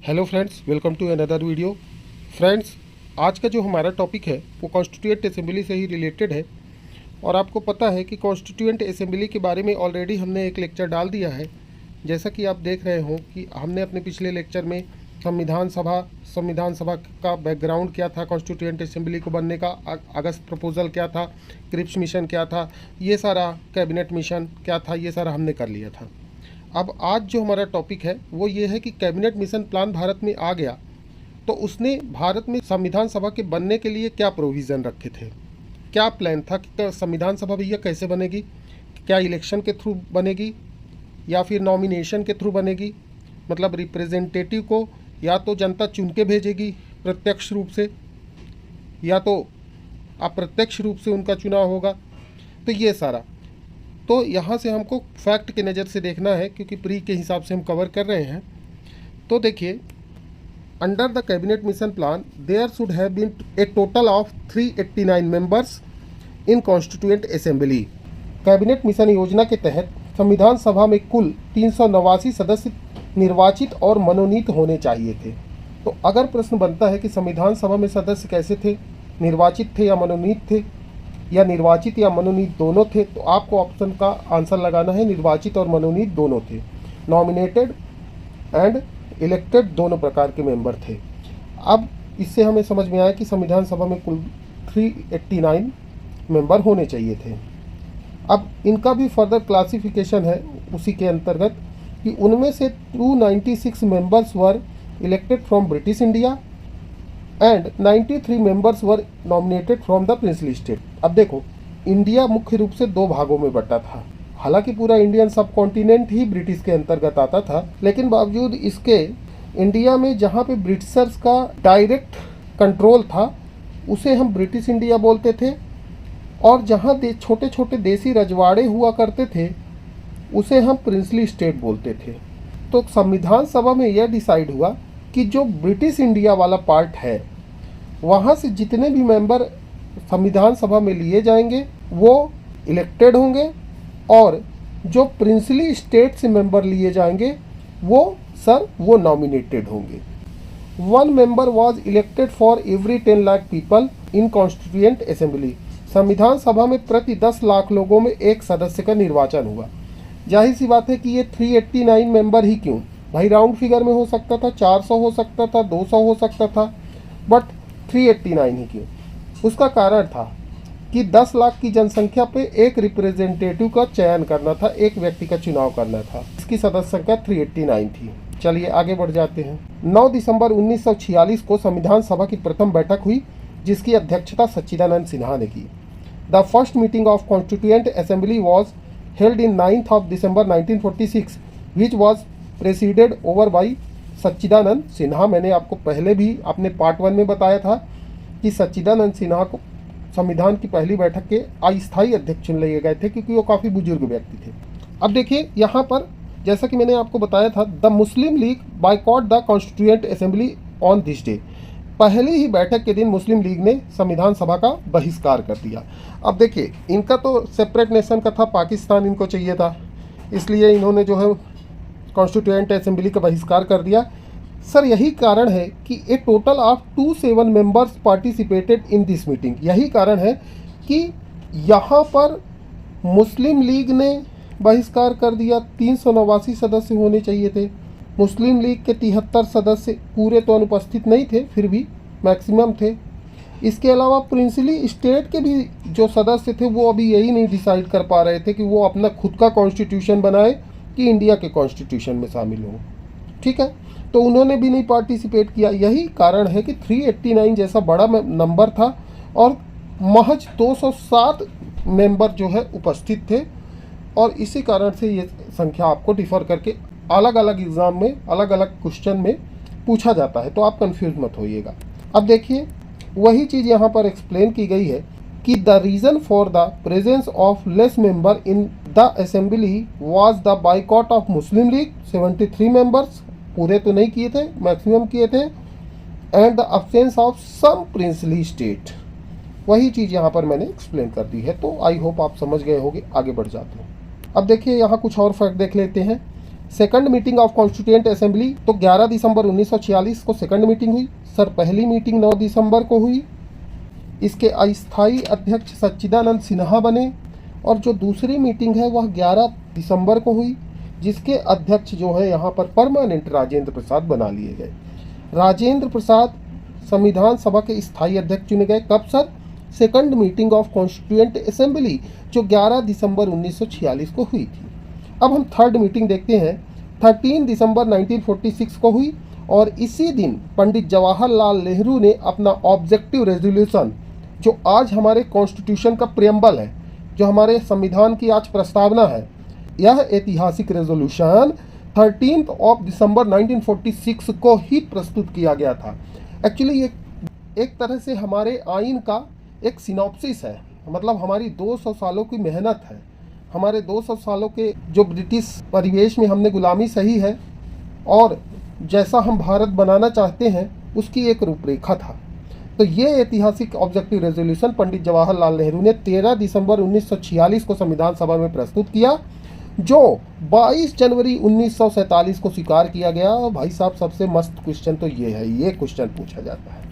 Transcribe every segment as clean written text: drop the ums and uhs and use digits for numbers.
Hello friends, welcome to another video. Friends, आज का जो हमारा टॉपिक है वो कॉन्स्टिट्यूएंट असेंबली से ही रिलेटेड है। और आपको पता है कि कॉन्स्टिट्यूएंट असेंबली के बारे में ऑलरेडी हमने एक लेक्चर डाल दिया है। जैसा कि आप देख रहे हो कि हमने अपने पिछले लेक्चर में संविधान सभा का बैकग्राउंड क्या था, कॉन्स्टिट्यूएंट असेंबली को बनने का अगस्त प्रपोजल क्या था, क्रिप्स मिशन क्या था, ये सारा कैबिनेट मिशन क्या था, ये सारा हमने कर लिया था। अब आज जो हमारा टॉपिक है वो ये है कि कैबिनेट मिशन प्लान भारत में आ गया तो उसने भारत में संविधान सभा के बनने के लिए क्या प्रोविज़न रखे थे, क्या प्लान था कि संविधान सभा भैया कैसे बनेगी, क्या इलेक्शन के थ्रू बनेगी या फिर नॉमिनेशन के थ्रू बनेगी, मतलब रिप्रेजेंटेटिव को या तो जनता चुन के भेजेगी प्रत्यक्ष रूप से या तो अप्रत्यक्ष रूप से उनका चुनाव होगा। तो ये सारा तो यहाँ से हमको फैक्ट के नज़र से देखना है, क्योंकि प्री के हिसाब से हम कवर कर रहे हैं। तो देखिए, under the cabinet mission plan there should have been a total of 389 members in constituent assembly. Cabinet mission योजना के तहत संविधान सभा में कुल 389 सदस्य निर्वाचित और मनोनीत होने चाहिए थे। तो अगर प्रश्न बनता है कि संविधान सभा में सदस्य कैसे थे, निर्वाचित थे या मनोनीत थे, या निर्वाचित या मनोनीत दोनों थे, तो आपको ऑप्शन का आंसर लगाना है निर्वाचित और मनोनीत दोनों थे। नॉमिनेटेड एंड इलेक्टेड दोनों प्रकार के मेंबर थे। अब इससे हमें समझ में आया कि संविधान सभा में कुल 389 मेंबर होने चाहिए थे। अब इनका भी फर्दर क्लासिफिकेशन है उसी के अंतर्गत कि उनमें से 296 members were elected from British India and 93 members were nominated from the princely state. अब देखो, इंडिया मुख्य रूप से दो भागों में बटा था। हालांकि पूरा इंडियन सब कॉन्टिनेंट ही ब्रिटिश के अंतर्गत आता था, लेकिन बावजूद इसके इंडिया में जहाँ पे ब्रिटिशर्स का डायरेक्ट कंट्रोल था उसे हम ब्रिटिश इंडिया बोलते थे, और जहाँ छोटे छोटे देसी रजवाड़े हुआ करते थे उसे हम प्रिंसली स्टेट बोलते थे। तो संविधान सभा में यह डिसाइड हुआ कि जो ब्रिटिश इंडिया वाला पार्ट है वहाँ से जितने भी मेंबर संविधान सभा में लिए जाएंगे वो इलेक्टेड होंगे, और जो प्रिंसली स्टेट से मेंबर लिए जाएंगे वो नॉमिनेटेड होंगे। 1 member was elected for every 10 lakh people in constituent assembly. संविधान सभा में प्रति 10 लाख लोगों में एक सदस्य का निर्वाचन हुआ। जाहिर सी बात है कि ये 389 मेंबर ही क्यों भाई, राउंड फिगर में हो सकता था, 400 हो सकता था, 200 हो सकता था, बट 389 ही क्यों? उसका कारण था कि 10 लाख की जनसंख्या पे एक रिप्रेजेंटेटिव का चयन करना था, एक व्यक्ति का चुनाव करना था। इसकी सदस्य संख्या 389 थी। चलिए आगे बढ़ जाते हैं। 9 दिसंबर 1946 को संविधान सभा की प्रथम बैठक हुई, जिसकी अध्यक्षता सच्चिदानंद सिन्हा ने की। The first meeting of constituent assembly was held in 9th of December 1946 which was presided over by Sachchidanand Sinha. मैंने आपको पहले भी अपने पार्ट 1 में बताया था कि सच्चिदानंद सिन्हा को संविधान की पहली बैठक के अस्थायी अध्यक्ष चुन लिए गए थे, क्योंकि वो काफ़ी बुजुर्ग व्यक्ति थे। अब देखिए यहाँ पर, जैसा कि मैंने आपको बताया था, the Muslim league boycott the constituent assembly on this day. पहली ही बैठक के दिन मुस्लिम लीग ने संविधान सभा का बहिष्कार कर दिया। अब देखिए, इनका तो सेपरेट नेशन का था, पाकिस्तान इनको चाहिए था, इसलिए इन्होंने जो है कॉन्स्टिट्यूएंट असेंबली का बहिष्कार कर दिया। सर, यही कारण है कि a total of 27 members participated in this meeting. यही कारण है कि यहाँ पर मुस्लिम लीग ने बहिष्कार कर दिया। 389 सदस्य होने चाहिए थे। मुस्लिम लीग के 73 सदस्य पूरे तो अनुपस्थित नहीं थे, फिर भी मैक्सिमम थे। इसके अलावा प्रिंसली स्टेट के भी जो सदस्य थे वो अभी यही नहीं डिसाइड कर पा रहे थे कि वो अपना खुद का कॉन्स्टिट्यूशन बनाए कि इंडिया के कॉन्स्टिट्यूशन में शामिल हो। ठीक है, तो उन्होंने भी नहीं पार्टिसिपेट किया। यही कारण है कि 389 जैसा बड़ा नंबर था और महज 207 मेंबर जो है उपस्थित थे, और इसी कारण से ये संख्या आपको डिफर करके अलग अलग एग्ज़ाम में अलग अलग क्वेश्चन में पूछा जाता है, तो आप कंफ्यूज मत होइएगा। अब देखिए, वही चीज़ यहाँ पर एक्सप्लेन की गई है कि the reason for the presence of less member in the assembly was the boycott of Muslim League 73 members, पूरे तो नहीं किए थे, मैक्सिमम किए थे, and the absence of some princely state. वही चीज़ यहाँ पर मैंने एक्सप्लेन कर दी है, तो आई होप आप समझ गए होंगे। आगे बढ़ जाते हैं। अब देखिए, यहाँ कुछ और फैक्ट देख लेते हैं। Second meeting of constituent assembly, तो 11 दिसंबर 1946 को सेकंड मीटिंग हुई। सर पहली मीटिंग 9 दिसंबर को हुई। इसके अस्थायी अध्यक्ष सच्चिदानंद सिन्हा बने और जो दूसरी मीटिंग है वह 11 दिसंबर को हुई, जिसके अध्यक्ष जो है यहाँ पर परमानेंट राजेंद्र प्रसाद बना लिए गए। राजेंद्र प्रसाद संविधान सभा के स्थायी अध्यक्ष चुने गए। कब sir? Second meeting of constituent assembly जो 11 दिसंबर 1946 को हुई थी। अब हम थर्ड मीटिंग देखते हैं। 13 दिसंबर 1946 को हुई और इसी दिन पंडित जवाहरलाल नेहरू ने अपना ऑब्जेक्टिव रेजोल्यूशन, जो आज हमारे कॉन्स्टिट्यूशन का प्रियम्बल है, जो हमारे संविधान की आज प्रस्तावना है, यह ऐतिहासिक रेजोल्यूशन 13 दिसंबर 1946 को ही प्रस्तुत किया गया था। एक्चुअली ये एक तरह से हमारे आइन का एक सिनॉप्सिस है, मतलब हमारी 200 सालों की मेहनत है, हमारे 200 सालों के जो ब्रिटिश परिवेश में हमने गुलामी सही है और जैसा हम भारत बनाना चाहते हैं उसकी एक रूपरेखा था। तो ये ऐतिहासिक ऑब्जेक्टिव रेजोल्यूशन पंडित जवाहरलाल नेहरू ने 13 दिसंबर 1946 को संविधान सभा में प्रस्तुत किया, जो 22 जनवरी 1947 को स्वीकार किया गया। भाई साहब सबसे मस्त क्वेश्चन तो ये है, ये क्वेश्चन पूछा जाता है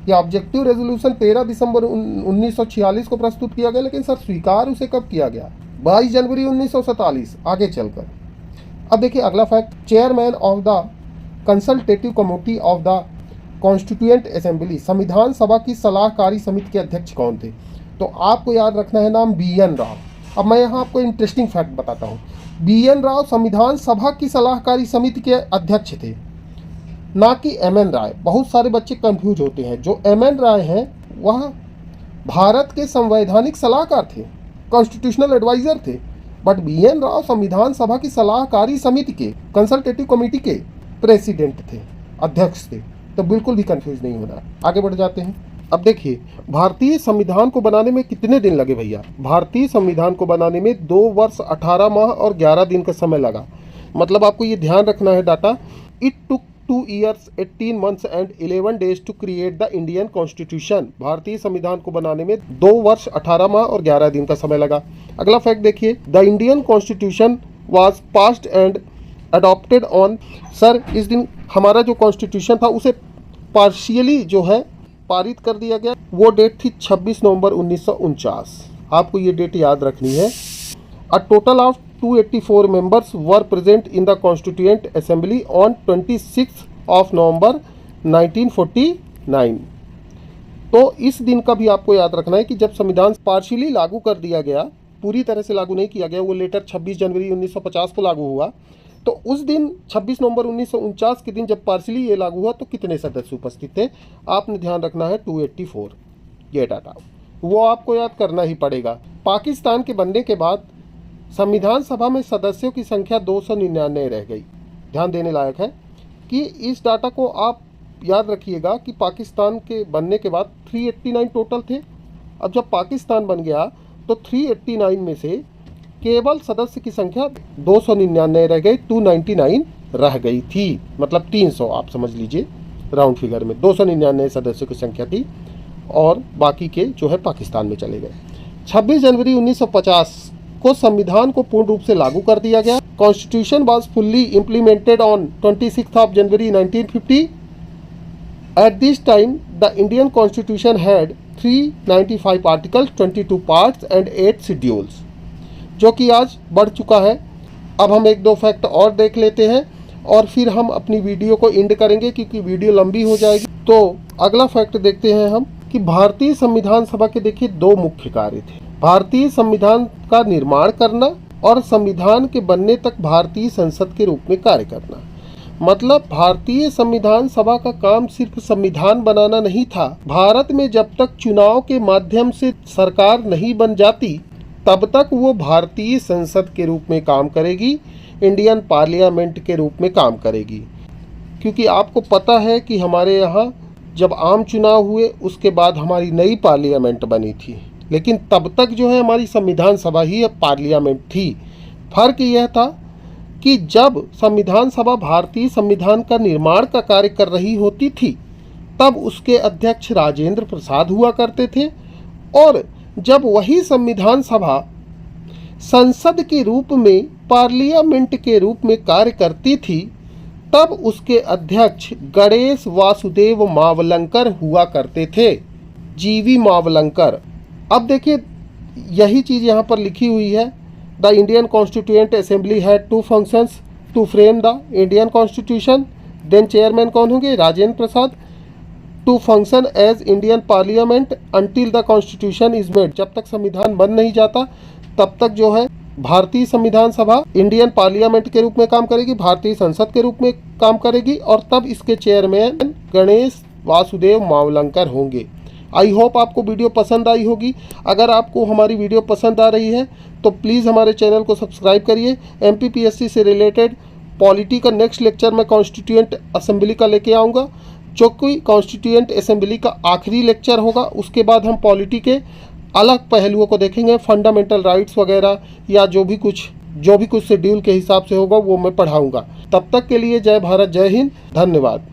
कि ऑब्जेक्टिव रेजोल्यूशन 13 दिसंबर 1946 को प्रस्तुत किया गया, लेकिन सर स्वीकार उसे कब किया गया? 22 जनवरी 1947। आगे चलकर अब देखिए अगला fact, chairman of the consultative committee of the constituent assembly, संविधान सभा की सलाहकारी समिति के अध्यक्ष कौन थे? तो आपको याद रखना है नाम BN राव। अब मैं यहाँ आपको इंटरेस्टिंग फैक्ट बताता हूँ। BN राव संविधान सभा की सलाहकारी समिति के अध्यक्ष थे, ना कि MN राय। बहुत सारे बच्चे कंफ्यूज होते हैं। जो MN राय हैं वह भारत के संवैधानिक सलाहकार थे, कॉन्स्टिट्यूशनल एडवाइजर थे, बट BN राव संविधान सभा की सलाहकारी समिति के कंसल्टेटिव कमेटी के प्रेसिडेंट थे, अध्यक्ष थे। तो बिल्कुल भी कंफ्यूज नहीं होना। आगे बढ़ जाते हैं। अब देखिए भारतीय संविधान को बनाने में कितने दिन लगे भैया? भारतीय संविधान को बनाने में 2 वर्ष 18 माह और 11 दिन का समय लगा। मतलब आपको ये ध्यान रखना है data, it took 2 years 18 months and 11 days to create the Indian constitution. भारतीय संविधान को बनाने में 2 वर्ष 18 माह और 11 दिन का समय लगा। अगला फैक्ट देखिए, the Indian constitution was passed and adopted on, sir इस दिन हमारा जो कॉन्स्टिट्यूशन था उसे पार्शियली जो है पारित कर दिया गया। वो डेट थी 26 नवंबर 1949। आपको ये डेट याद रखनी है। A total of 284 members were present in the constituent assembly on 26 of November 1949। तो इस दिन का भी आपको याद रखना है कि जब संविधान पार्शियली लागू कर दिया गया, पूरी तरह से लागू नहीं किया गया, वो लेटर 26 जनवरी 1950 को लागू हुआ, तो उस दिन 26 नवंबर 1949 के दिन जब पार्शियली ये लागू हुआ तो कितने सदस्य उपस्थित थे? आपने ध्यान रखना है 284, ये डाटा वो आपको याद करना ही पड़ेगा। पाकिस्तान के बनने के बाद संविधान सभा में सदस्यों की संख्या 299 रह गई। ध्यान देने लायक है कि इस डाटा को आप याद रखिएगा कि पाकिस्तान के बनने के बाद 389 टोटल थे। अब जब पाकिस्तान बन गया तो 389 में से केवल सदस्य की संख्या 299 रह गई, 299 रह गई थी, मतलब 300 आप समझ लीजिए राउंड फिगर में 299 सदस्यों की संख्या थी और बाकी के जो है पाकिस्तान में चले गए। 26 जनवरी 1950 को संविधान को पूर्ण रूप से लागू कर दिया गया। Constitution was fully implemented on 26 of January 1950। At this time the Indian constitution had 395 articles, 22 parts and 8 schedules, जो कि आज बढ़ चुका है। अब हम 1-2 फैक्ट और देख लेते हैं और फिर हम अपनी वीडियो को एंड करेंगे क्योंकि वीडियो लंबी हो जाएगी। तो अगला फैक्ट देखते हैं हम कि भारतीय संविधान सभा के देखिए 2 मुख्य कार्य थे, भारतीय संविधान का निर्माण करना और संविधान के बनने तक भारतीय संसद के रूप में कार्य करना। मतलब भारतीय संविधान सभा का काम सिर्फ संविधान बनाना नहीं था। भारत में जब तक चुनाव के माध्यम से सरकार नहीं बन जाती तब तक वो भारतीय संसद के रूप में काम करेगी, इंडियन पार्लियामेंट के रूप में काम करेगी। क्योंकि आपको पता है कि हमारे यहाँ जब आम चुनाव हुए उसके बाद हमारी नई पार्लियामेंट बनी थी, लेकिन तब तक जो है हमारी संविधान सभा ही पार्लियामेंट थी। फर्क यह था कि जब संविधान सभा भारतीय संविधान का निर्माण का कार्य कर रही होती थी तब उसके अध्यक्ष राजेंद्र प्रसाद हुआ करते थे, और जब वही संविधान सभा संसद के रूप में पार्लियामेंट के रूप में कार्य करती थी, तब उसके अध्यक्ष गणेश वासुदेव मावलंकर हुआ करते थे, जीवी मावलंकर। अब देखिए यही चीज़ यहाँ पर लिखी हुई है। The Indian constituent assembly had two functions to frame the Indian constitution. Then chairman कौन होंगे? Rajendra Prasad. To function as Indian parliament until the constitution is made. जब तक संविधान बन नहीं जाता तब तक जो है भारतीय संविधान सभा इंडियन पार्लियामेंट के रूप में काम करेगी, भारतीय संसद के रूप में काम करेगी, और तब इसके चेयरमैन गणेश वासुदेव मावलंकर होंगे। आई होप आपको वीडियो पसंद आई होगी। अगर आपको हमारी वीडियो पसंद आ रही है तो प्लीज़ हमारे चैनल को सब्सक्राइब करिए। MPPSC से रिलेटेड पॉलिटी का नेक्स्ट लेक्चर मैं कॉन्स्टिट्यूएंट असेंबली का लेके आऊँगा, जो कि कॉन्स्टिट्यूएंट असेंबली का आखिरी लेक्चर होगा। उसके बाद हम पॉलिटी के अलग पहलुओं को देखेंगे, फंडामेंटल राइट्स वगैरह, या जो भी कुछ शेड्यूल के हिसाब से होगा वो मैं पढ़ाऊँगा। तब तक के लिए जय भारत, जय हिंद, धन्यवाद।